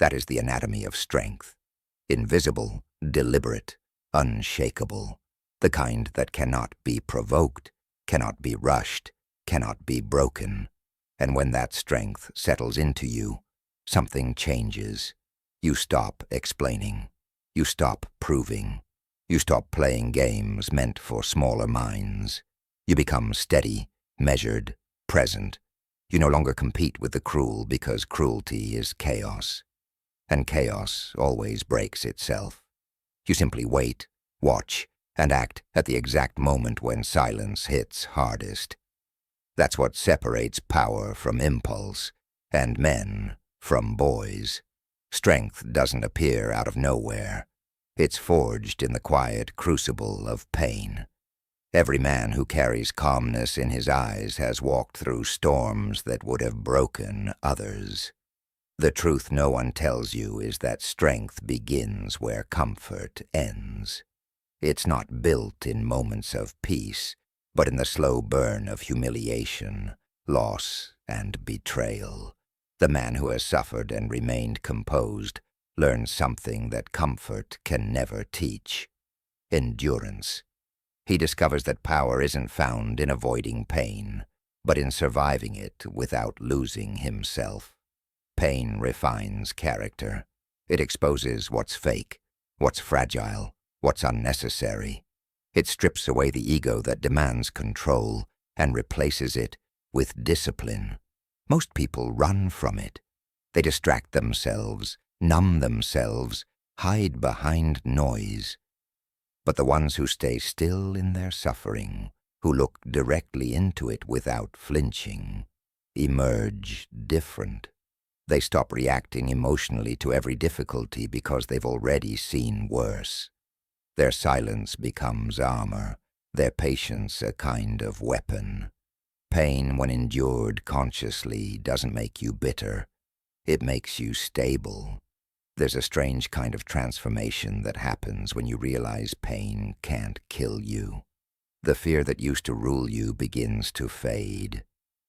That is the anatomy of strength. Invisible, deliberate, unshakable, the kind that cannot be provoked, cannot be rushed, cannot be broken. And when that strength settles into you, something changes. You stop explaining. You stop proving. You stop playing games meant for smaller minds. You become steady, measured, present. You no longer compete with the cruel because cruelty is chaos. And chaos always breaks itself. You simply wait, watch, and act at the exact moment when silence hits hardest. That's what separates power from impulse, and men from boys. Strength doesn't appear out of nowhere. It's forged in the quiet crucible of pain. Every man who carries calmness in his eyes has walked through storms that would have broken others. The truth no one tells you is that strength begins where comfort ends. It's not built in moments of peace, but in the slow burn of humiliation, loss, and betrayal. The man who has suffered and remained composed learns something that comfort can never teach: endurance. He discovers that power isn't found in avoiding pain, but in surviving it without losing himself. Pain refines character. It exposes what's fake, what's fragile, what's unnecessary. It strips away the ego that demands control and replaces it with discipline. Most people run from it. They distract themselves, numb themselves, hide behind noise. But the ones who stay still in their suffering, who look directly into it without flinching, emerge different. They stop reacting emotionally to every difficulty because they've already seen worse. Their silence becomes armor, their patience a kind of weapon. Pain, when endured consciously, doesn't make you bitter. It makes you stable. There's a strange kind of transformation that happens when you realize pain can't kill you. The fear that used to rule you begins to fade.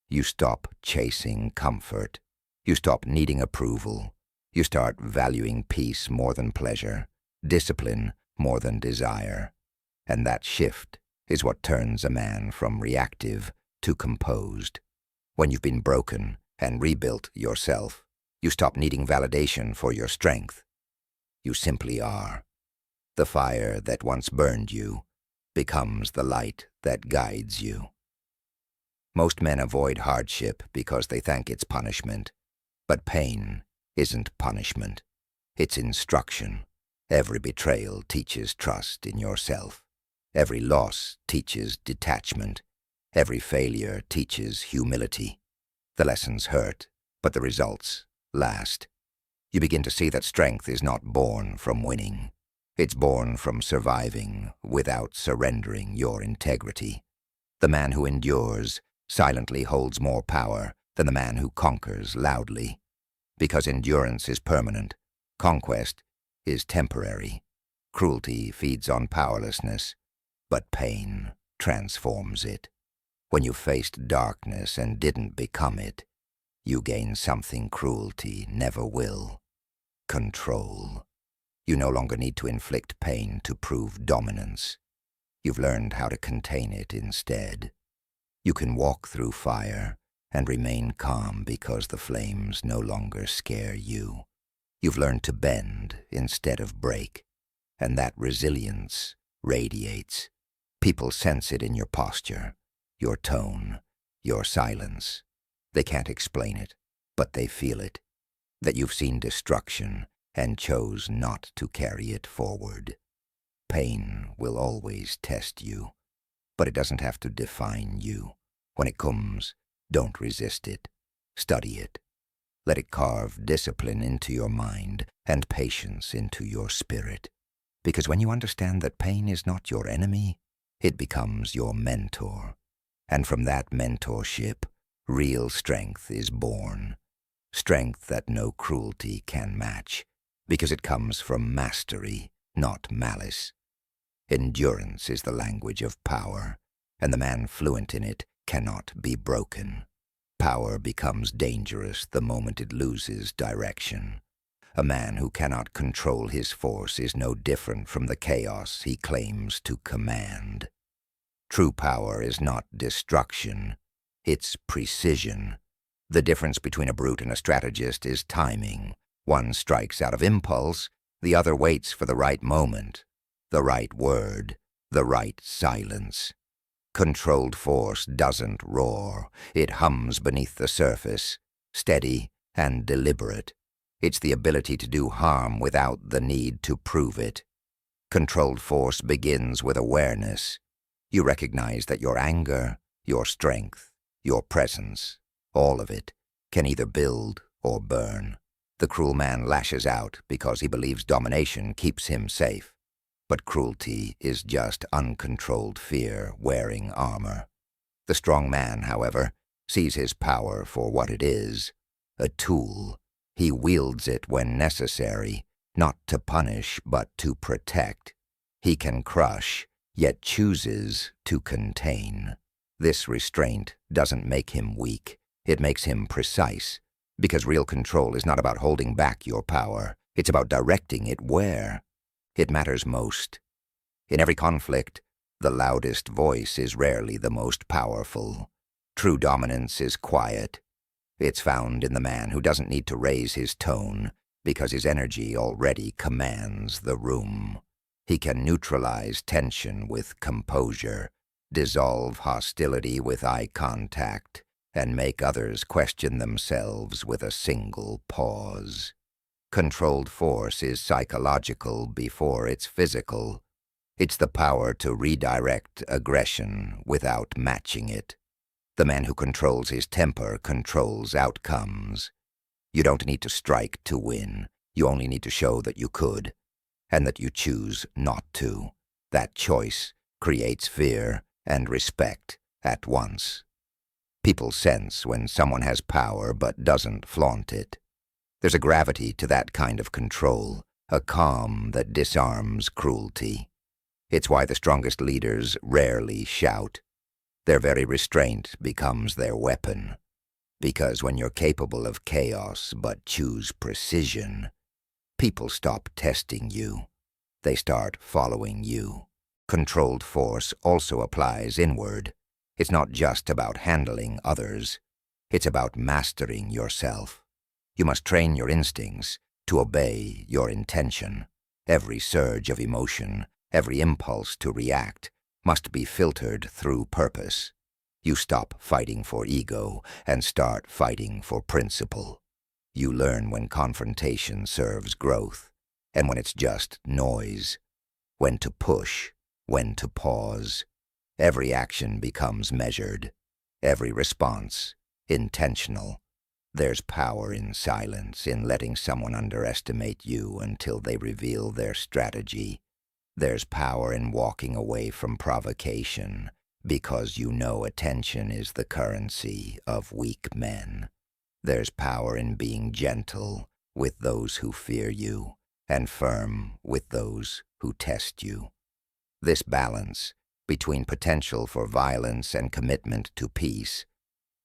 You stop chasing comfort. You stop needing approval. You start valuing peace more than pleasure, discipline more than desire. And that shift is what turns a man from reactive to composed. When you've been broken and rebuilt yourself, you stop needing validation for your strength. You simply are. The fire that once burned you becomes the light that guides you. Most men avoid hardship because they think it's punishment. But pain isn't punishment. It's instruction. Every betrayal teaches trust in yourself. Every loss teaches detachment. Every failure teaches humility. The lessons hurt, but the results last. You begin to see that strength is not born from winning. It's born from surviving without surrendering your integrity. The man who endures silently holds more power than the man who conquers loudly. Because endurance is permanent, conquest is temporary. Cruelty feeds on powerlessness, but pain transforms it. When you faced darkness and didn't become it, you gain something cruelty never will: control. You no longer need to inflict pain to prove dominance. You've learned how to contain it instead. You can walk through fire and remain calm because the flames no longer scare you. You've learned to bend instead of break, and that resilience radiates. People sense it in your posture, your tone, your silence. They can't explain it, but they feel it. That you've seen destruction and chose not to carry it forward. Pain will always test you, but it doesn't have to define you. When it comes, don't resist it. Study it. Let it carve discipline into your mind and patience into your spirit. Because when you understand that pain is not your enemy, it becomes your mentor. And from that mentorship, real strength is born. Strength that no cruelty can match, because it comes from mastery, not malice. Endurance is the language of power, and the man fluent in it cannot be broken. Power becomes dangerous the moment it loses direction. A man who cannot control his force is no different from the chaos he claims to command. True power is not destruction, it's precision. The difference between a brute and a strategist is timing. One strikes out of impulse, the other waits for the right moment, the right word, the right silence. Controlled force doesn't roar. It hums beneath the surface, steady and deliberate. It's the ability to do harm without the need to prove it. Controlled force begins with awareness. You recognize that your anger, your strength, your presence, all of it, can either build or burn. The cruel man lashes out because he believes domination keeps him safe. But cruelty is just uncontrolled fear wearing armor. The strong man, however, sees his power for what it is, a tool. He wields it when necessary, not to punish but to protect. He can crush, yet chooses to contain. This restraint doesn't make him weak, it makes him precise, because real control is not about holding back your power, it's about directing it where it matters most. In every conflict, the loudest voice is rarely the most powerful. True dominance is quiet. It's found in the man who doesn't need to raise his tone because his energy already commands the room. He can neutralize tension with composure, dissolve hostility with eye contact, and make others question themselves with a single pause. Controlled force is psychological before it's physical. It's the power to redirect aggression without matching it. The man who controls his temper controls outcomes. You don't need to strike to win. You only need to show that you could, and that you choose not to. That choice creates fear and respect at once. People sense when someone has power but doesn't flaunt it. There's a gravity to that kind of control, a calm that disarms cruelty. It's why the strongest leaders rarely shout. Their very restraint becomes their weapon. Because when you're capable of chaos but choose precision, people stop testing you. They start following you. Controlled force also applies inward. It's not just about handling others. It's about mastering yourself. You must train your instincts to obey your intention. Every surge of emotion, every impulse to react, must be filtered through purpose. You stop fighting for ego and start fighting for principle. You learn when confrontation serves growth, and when it's just noise. When to push, when to pause. Every action becomes measured, every response intentional. There's power in silence, in letting someone underestimate you until they reveal their strategy. There's power in walking away from provocation, because you know attention is the currency of weak men. There's power in being gentle with those who fear you, and firm with those who test you. This balance between potential for violence and commitment to peace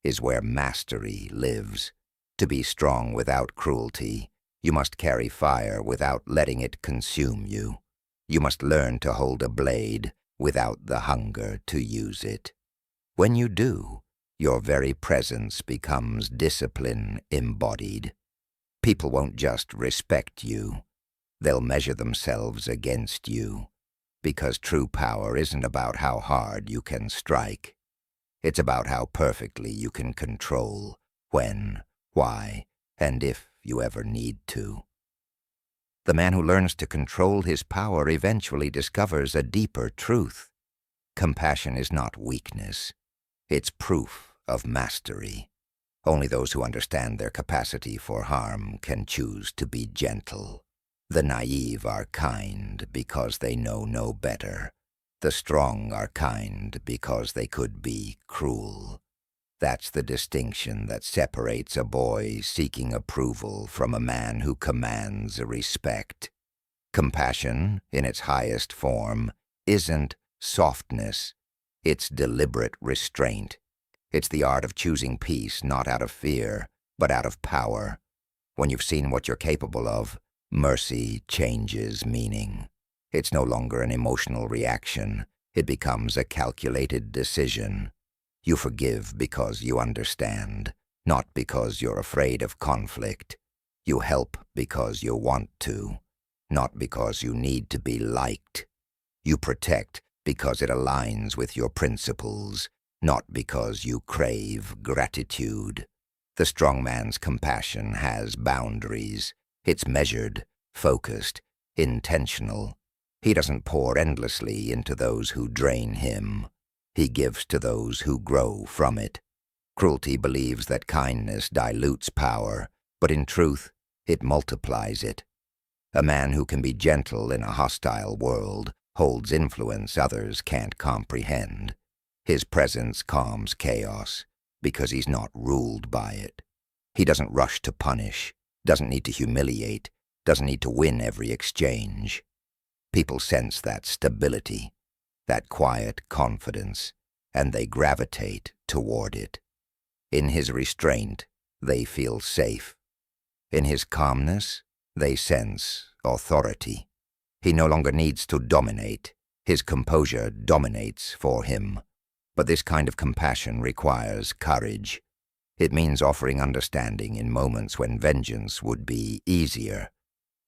is where mastery lives. To be strong without cruelty, you must carry fire without letting it consume you. You must learn to hold a blade without the hunger to use it. When you do, your very presence becomes discipline embodied. People won't just respect you, they'll measure themselves against you. Because true power isn't about how hard you can strike. It's about how perfectly you can control when, why, and if you ever need to. The man who learns to control his power eventually discovers a deeper truth. Compassion is not weakness. It's proof of mastery. Only those who understand their capacity for harm can choose to be gentle. The naive are kind because they know no better. The strong are kind because they could be cruel. That's the distinction that separates a boy seeking approval from a man who commands respect. Compassion, in its highest form, isn't softness. It's deliberate restraint. It's the art of choosing peace not out of fear, but out of power. When you've seen what you're capable of, mercy changes meaning. It's no longer an emotional reaction. It becomes a calculated decision. You forgive because you understand, not because you're afraid of conflict. You help because you want to, not because you need to be liked. You protect because it aligns with your principles, not because you crave gratitude. The strong man's compassion has boundaries. It's measured, focused, intentional. He doesn't pour endlessly into those who drain him. He gives to those who grow from it. Cruelty believes that kindness dilutes power, but in truth, it multiplies it. A man who can be gentle in a hostile world holds influence others can't comprehend. His presence calms chaos because he's not ruled by it. He doesn't rush to punish, doesn't need to humiliate, doesn't need to win every exchange. People sense that stability, that quiet confidence, and they gravitate toward it. In his restraint, they feel safe. In his calmness, they sense authority. He no longer needs to dominate. His composure dominates for him. But this kind of compassion requires courage. It means offering understanding in moments when vengeance would be easier.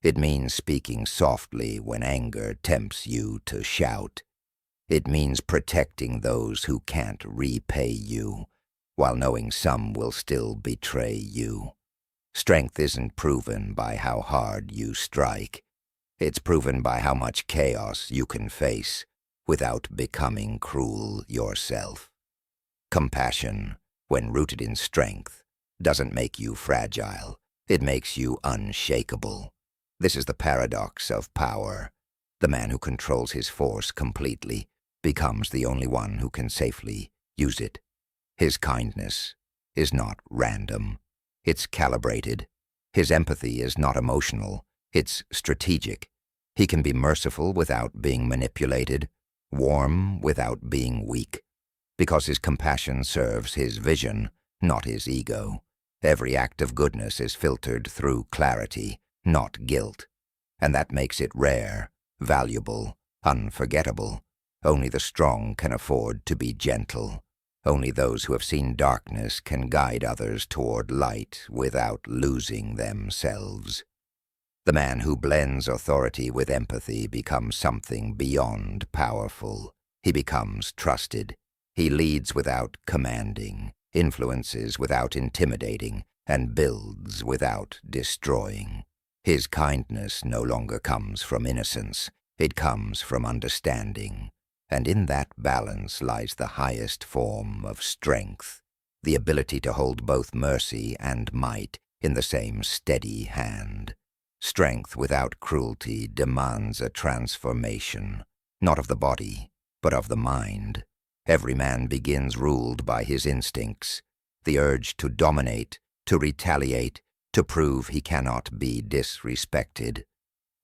It means speaking softly when anger tempts you to shout. It means protecting those who can't repay you, while knowing some will still betray you. Strength isn't proven by how hard you strike. It's proven by how much chaos you can face without becoming cruel yourself. Compassion, when rooted in strength, doesn't make you fragile. It makes you unshakable. This is the paradox of power. The man who controls his force completely becomes the only one who can safely use it. His kindness is not random. It's calibrated. His empathy is not emotional. It's strategic. He can be merciful without being manipulated, warm without being weak, because his compassion serves his vision, not his ego. Every act of goodness is filtered through clarity, not guilt, and that makes it rare, valuable, unforgettable. Only the strong can afford to be gentle. Only those who have seen darkness can guide others toward light without losing themselves. The man who blends authority with empathy becomes something beyond powerful. He becomes trusted. He leads without commanding, influences without intimidating, and builds without destroying. His kindness no longer comes from innocence. It comes from understanding. And in that balance lies the highest form of strength, the ability to hold both mercy and might in the same steady hand. Strength without cruelty demands a transformation, not of the body, but of the mind. Every man begins ruled by his instincts, the urge to dominate, to retaliate, to prove he cannot be disrespected.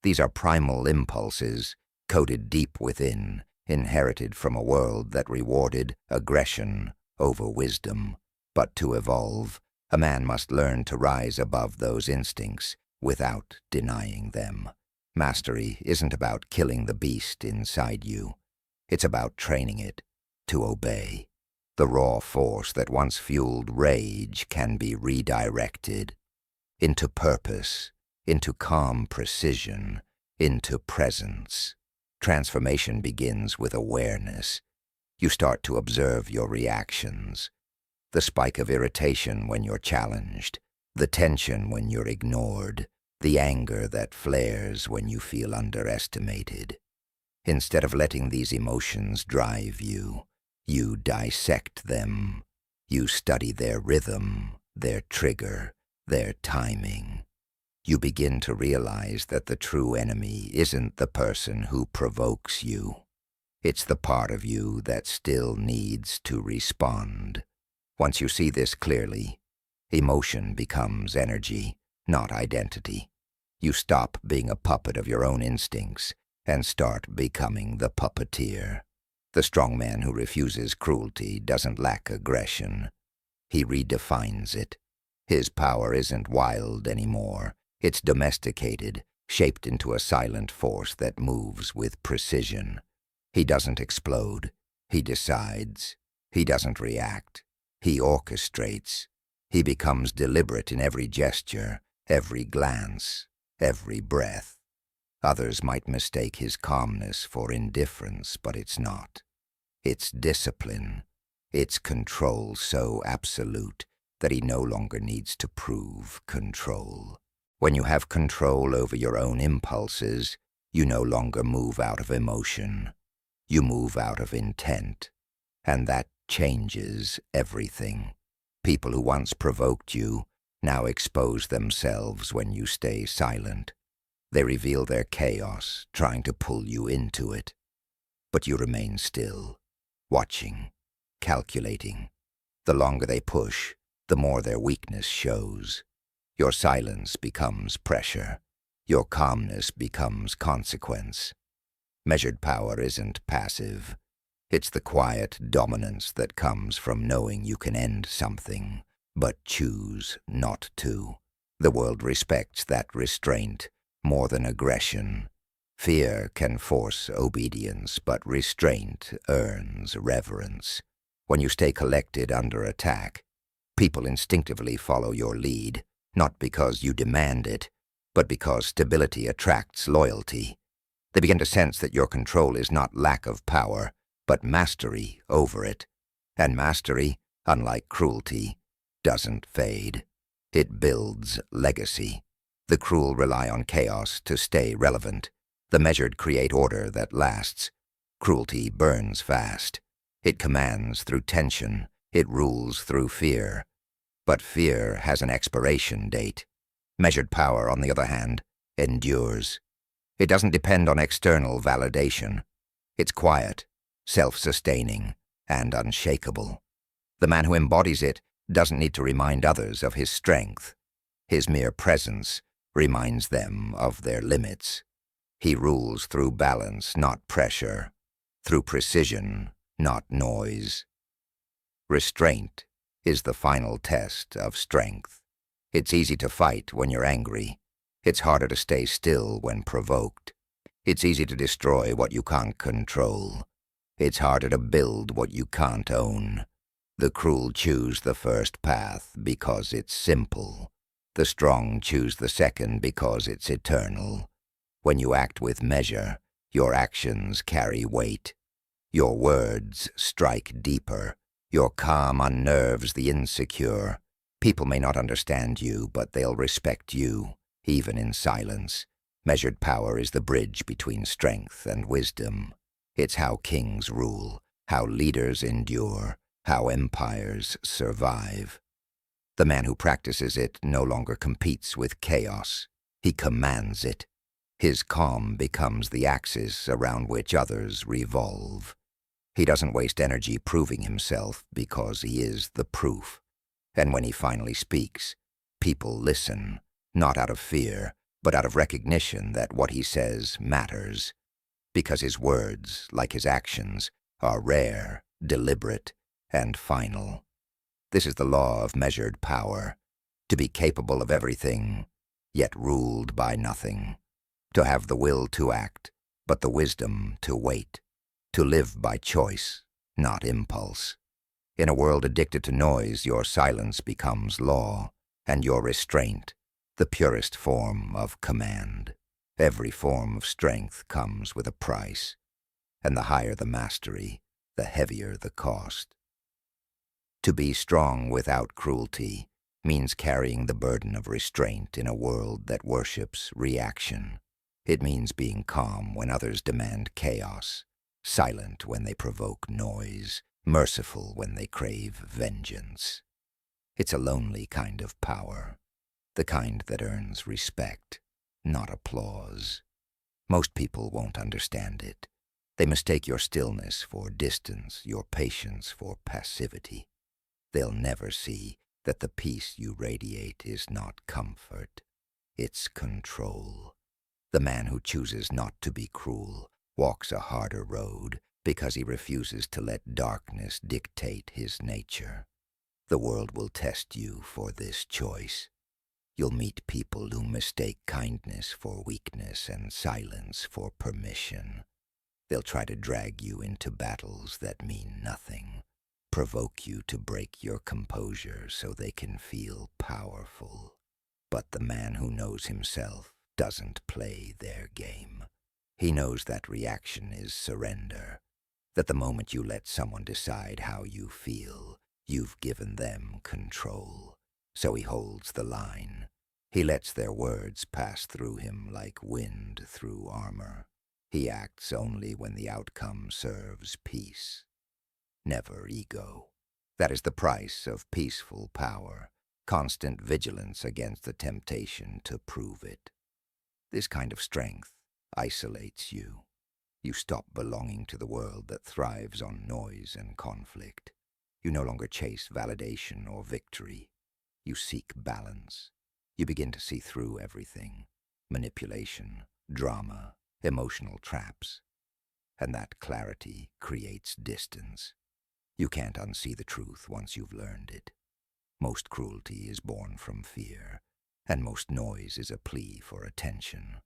These are primal impulses, coded deep within, inherited from a world that rewarded aggression over wisdom. But to evolve, a man must learn to rise above those instincts without denying them. Mastery isn't about killing the beast inside you. It's about training it to obey. The raw force that once fueled rage can be redirected into purpose, into calm precision, into presence. Transformation begins with awareness. You start to observe your reactions. The spike of irritation when you're challenged, the tension when you're ignored, the anger that flares when you feel underestimated. Instead of letting these emotions drive you, you dissect them. You study their rhythm, their trigger, their timing. You begin to realize that the true enemy isn't the person who provokes you. It's the part of you that still needs to respond. Once you see this clearly, emotion becomes energy, not identity. You stop being a puppet of your own instincts and start becoming the puppeteer. The strong man who refuses cruelty doesn't lack aggression. He redefines it. His power isn't wild anymore. It's domesticated, shaped into a silent force that moves with precision. He doesn't explode. He decides. He doesn't react. He orchestrates. He becomes deliberate in every gesture, every glance, every breath. Others might mistake his calmness for indifference, but it's not. It's discipline. It's control so absolute that he no longer needs to prove control. When you have control over your own impulses, you no longer move out of emotion. You move out of intent, and that changes everything. People who once provoked you now expose themselves when you stay silent. They reveal their chaos, trying to pull you into it. But you remain still, watching, calculating. The longer they push, the more their weakness shows. Your silence becomes pressure. Your calmness becomes consequence. Measured power isn't passive. It's the quiet dominance that comes from knowing you can end something, but choose not to. The world respects that restraint more than aggression. Fear can force obedience, but restraint earns reverence. When you stay collected under attack, people instinctively follow your lead, not because you demand it, but because stability attracts loyalty. They begin to sense that your control is not lack of power, but mastery over it. And mastery, unlike cruelty, doesn't fade. It builds legacy. The cruel rely on chaos to stay relevant. The measured create order that lasts. Cruelty burns fast. It commands through tension. It rules through fear. But fear has an expiration date. Measured power, on the other hand, endures. It doesn't depend on external validation. It's quiet, self-sustaining, and unshakable. The man who embodies it doesn't need to remind others of his strength. His mere presence reminds them of their limits. He rules through balance, not pressure, through precision, not noise. Restraint is the final test of strength. It's easy to fight when you're angry. It's harder to stay still when provoked. It's easy to destroy what you can't control. It's harder to build what you can't own. The cruel choose the first path because it's simple. The strong choose the second because it's eternal. When you act with measure, your actions carry weight. Your words strike deeper. Your calm unnerves the insecure. People may not understand you, but they'll respect you, even in silence. Measured power is the bridge between strength and wisdom. It's how kings rule, how leaders endure, how empires survive. The man who practices it no longer competes with chaos. He commands it. His calm becomes the axis around which others revolve. He doesn't waste energy proving himself because he is the proof. And when he finally speaks, people listen, not out of fear, but out of recognition that what he says matters. Because his words, like his actions, are rare, deliberate, and final. This is the law of measured power. To be capable of everything, yet ruled by nothing. To have the will to act, but the wisdom to wait. To live by choice, not impulse. In a world addicted to noise, your silence becomes law, and your restraint, the purest form of command. Every form of strength comes with a price, and the higher the mastery, the heavier the cost. To be strong without cruelty means carrying the burden of restraint in a world that worships reaction. It means being calm when others demand chaos, silent when they provoke noise, merciful when they crave vengeance. It's a lonely kind of power, the kind that earns respect, not applause. Most people won't understand it. They mistake your stillness for distance, your patience for passivity. They'll never see that the peace you radiate is not comfort, it's control. The man who chooses not to be cruel walks a harder road because he refuses to let darkness dictate his nature. The world will test you for this choice. You'll meet people who mistake kindness for weakness and silence for permission. They'll try to drag you into battles that mean nothing, provoke you to break your composure so they can feel powerful. But the man who knows himself doesn't play their game. He knows that reaction is surrender, that the moment you let someone decide how you feel, you've given them control. So he holds the line. He lets their words pass through him like wind through armor. He acts only when the outcome serves peace, never ego. That is the price of peaceful power, constant vigilance against the temptation to prove it. This kind of strength isolates you. You stop belonging to the world that thrives on noise and conflict. You no longer chase validation or victory. You seek balance. You begin to see through everything: manipulation, drama, emotional traps. And that clarity creates distance. You can't unsee the truth once you've learned it. Most cruelty is born from fear, and most noise is a plea for attention.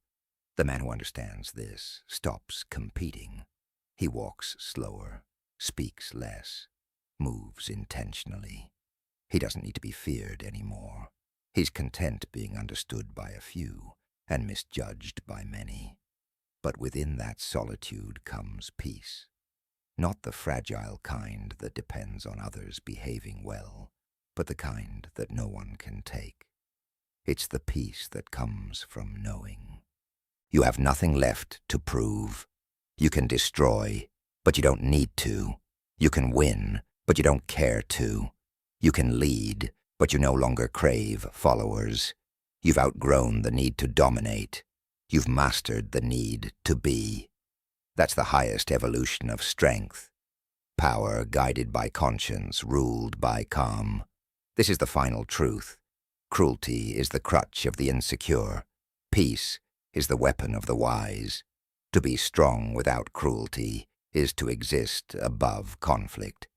The man who understands this stops competing. He walks slower, speaks less, moves intentionally. He doesn't need to be feared anymore. He's content being understood by a few and misjudged by many. But within that solitude comes peace. Not the fragile kind that depends on others behaving well, but the kind that no one can take. It's the peace that comes from knowing. You have nothing left to prove. You can destroy, but you don't need to. You can win, but you don't care to. You can lead, but you no longer crave followers. You've outgrown the need to dominate. You've mastered the need to be. That's the highest evolution of strength. Power guided by conscience, ruled by calm. This is the final truth. Cruelty is the crutch of the insecure. Peace is the weapon of the wise. To be strong without cruelty is to exist above conflict.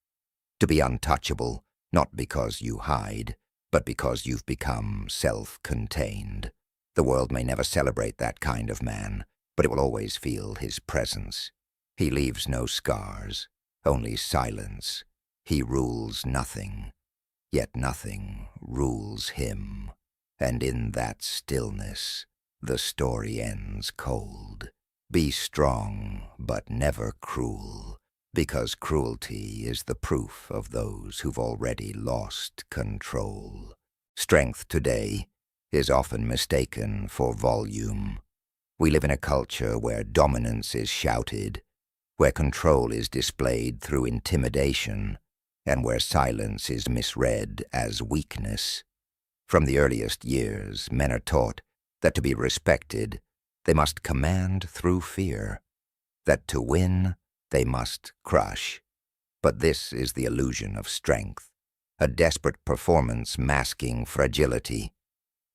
To be untouchable, not because you hide, but because you've become self-contained. The world may never celebrate that kind of man, but it will always feel his presence. He leaves no scars, only silence. He rules nothing, yet nothing rules him. And in that stillness, the story ends cold. Be strong, but never cruel, because cruelty is the proof of those who've already lost control. Strength today is often mistaken for volume. We live in a culture where dominance is shouted, where control is displayed through intimidation, and where silence is misread as weakness. From the earliest years, men are taught that to be respected, they must command through fear, that to win, they must crush. But this is the illusion of strength, a desperate performance masking fragility.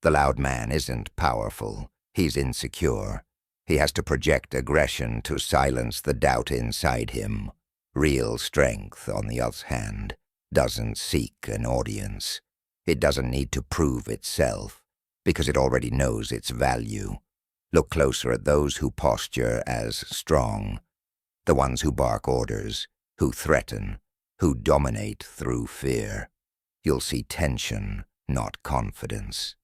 The loud man isn't powerful, he's insecure. He has to project aggression to silence the doubt inside him. Real strength, on the other hand, doesn't seek an audience. It doesn't need to prove itself, because it already knows its value. Look closer at those who posture as strong, the ones who bark orders, who threaten, who dominate through fear. You'll see tension, not confidence.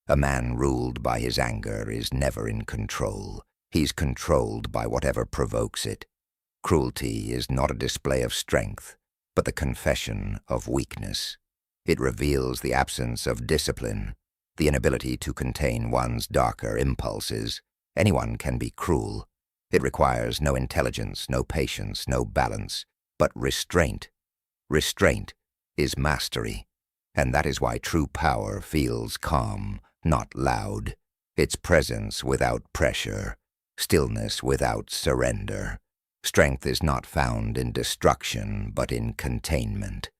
A man ruled by his anger is never in control. He's controlled by whatever provokes it. Cruelty is not a display of strength, but the confession of weakness. It reveals the absence of discipline, the inability to contain one's darker impulses. Anyone can be cruel. It requires no intelligence, no patience, no balance, but restraint. Restraint is mastery, and that is why true power feels calm, not loud. Its presence without pressure, stillness without surrender. Strength is not found in destruction, but in containment.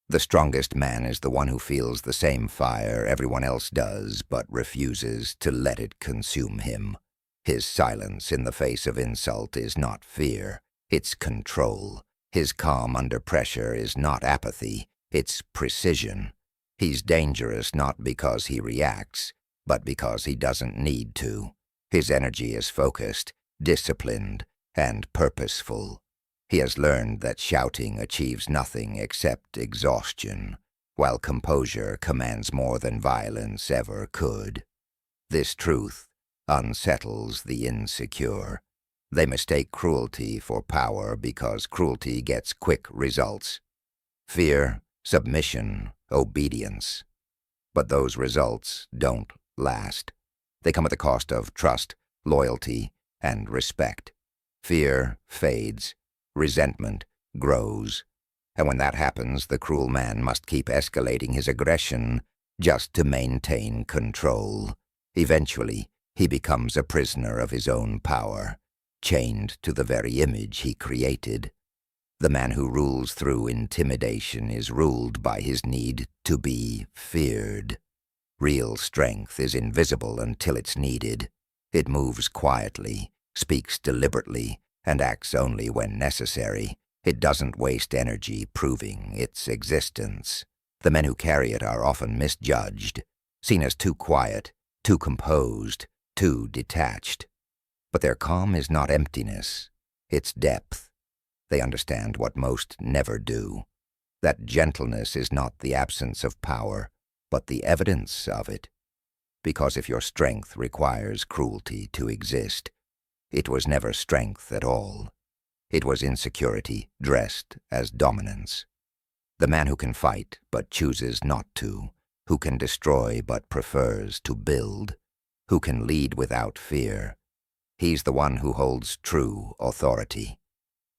The strongest man is the one who feels the same fire everyone else does, but refuses to let it consume him. His silence in the face of insult is not fear, it's control. His calm under pressure is not apathy, It's precision. He's dangerous not because he reacts, but because he doesn't need to. His energy is focused, disciplined, and purposeful. He has learned that shouting achieves nothing except exhaustion, while composure commands more than violence ever could. This truth unsettles the insecure. They mistake cruelty for power because cruelty gets quick results. Fear, submission, obedience. But those results don't last. They come at the cost of trust, loyalty, and respect. Fear fades. Resentment grows. And when that happens, the cruel man must keep escalating his aggression just to maintain control. Eventually, he becomes a prisoner of his own power, chained to the very image he created. The man who rules through intimidation is ruled by his need to be feared. Real strength is invisible until it's needed. It moves quietly, speaks deliberately, and acts only when necessary. It doesn't waste energy proving its existence. The men who carry it are often misjudged, seen as too quiet, too composed, too detached. But their calm is not emptiness, it's depth. They understand what most never do. That gentleness is not the absence of power, but the evidence of it. Because if your strength requires cruelty to exist, it was never strength at all. It was insecurity dressed as dominance. The man who can fight but chooses not to, who can destroy but prefers to build, who can lead without fear, he's the one who holds true authority.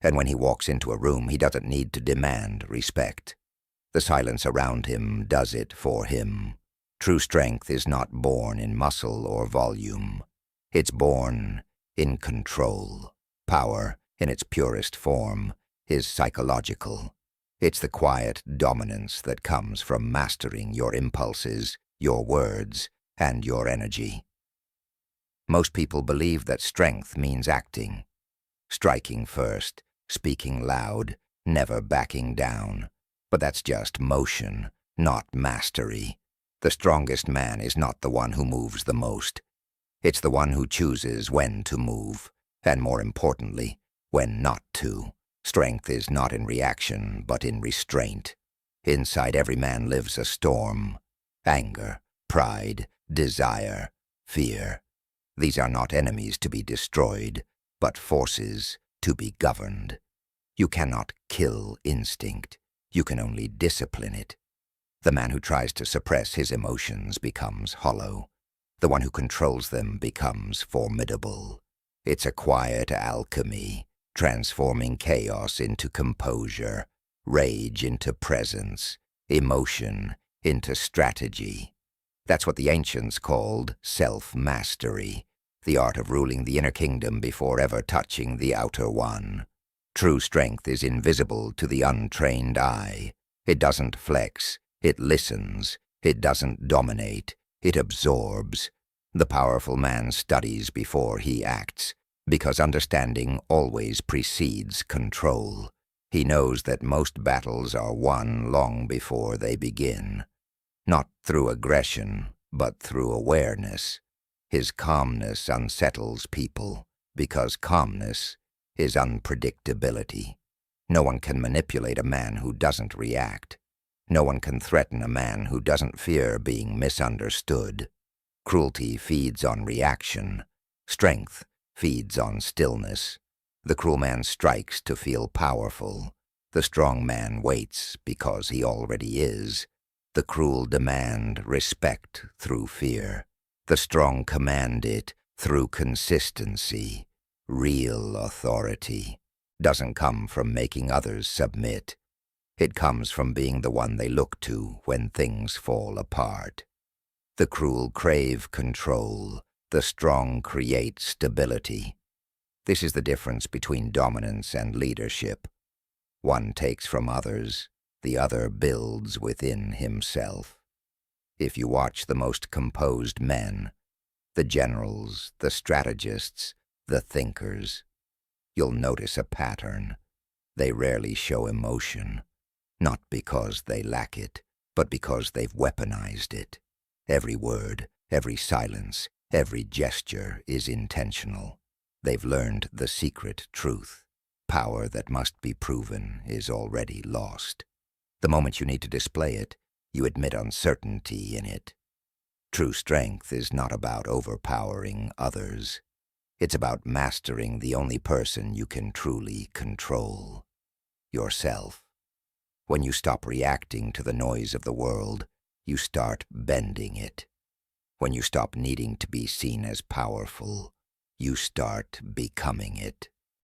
And when he walks into a room, he doesn't need to demand respect. The silence around him does it for him. True strength is not born in muscle or volume. It's born in control. Power, in its purest form, is psychological. It's the quiet dominance that comes from mastering your impulses, your words, and your energy. Most people believe that strength means acting. Striking first, speaking loud, never backing down. But that's just motion, not mastery. The strongest man is not the one who moves the most. It's the one who chooses when to move, and more importantly, when not to. Strength is not in reaction, but in restraint. Inside every man lives a storm. Anger, pride, desire, fear. These are not enemies to be destroyed, but forces to be governed. You cannot kill instinct. You can only discipline it. The man who tries to suppress his emotions becomes hollow. The one who controls them becomes formidable. It's a quiet alchemy, transforming chaos into composure, rage into presence, emotion into strategy. That's what the ancients called self-mastery, the art of ruling the inner kingdom before ever touching the outer one. True strength is invisible to the untrained eye. It doesn't flex, it listens, it doesn't dominate, it absorbs. The powerful man studies before he acts, because understanding always precedes control. He knows that most battles are won long before they begin. Not through aggression, but through awareness. His calmness unsettles people, because calmness is unpredictability. No one can manipulate a man who doesn't react. No one can threaten a man who doesn't fear being misunderstood. Cruelty feeds on reaction. Strength feeds on stillness. The cruel man strikes to feel powerful. The strong man waits because he already is. The cruel demand respect through fear. The strong command it through consistency. Real authority doesn't come from making others submit. It comes from being the one they look to when things fall apart. The cruel crave control. The strong create stability. This is the difference between dominance and leadership. One takes from others, the other builds within himself. If you watch the most composed men, the generals, the strategists, the thinkers, you'll notice a pattern. They rarely show emotion. not because they lack it, but because they've weaponized it. Every word, every silence, every gesture is intentional. They've learned the secret truth. Power that must be proven is already lost. The moment you need to display it, you admit uncertainty in it. True strength is not about overpowering others. It's about mastering the only person you can truly control: yourself. When you stop reacting to the noise of the world, you start bending it. When you stop needing to be seen as powerful, you start becoming it.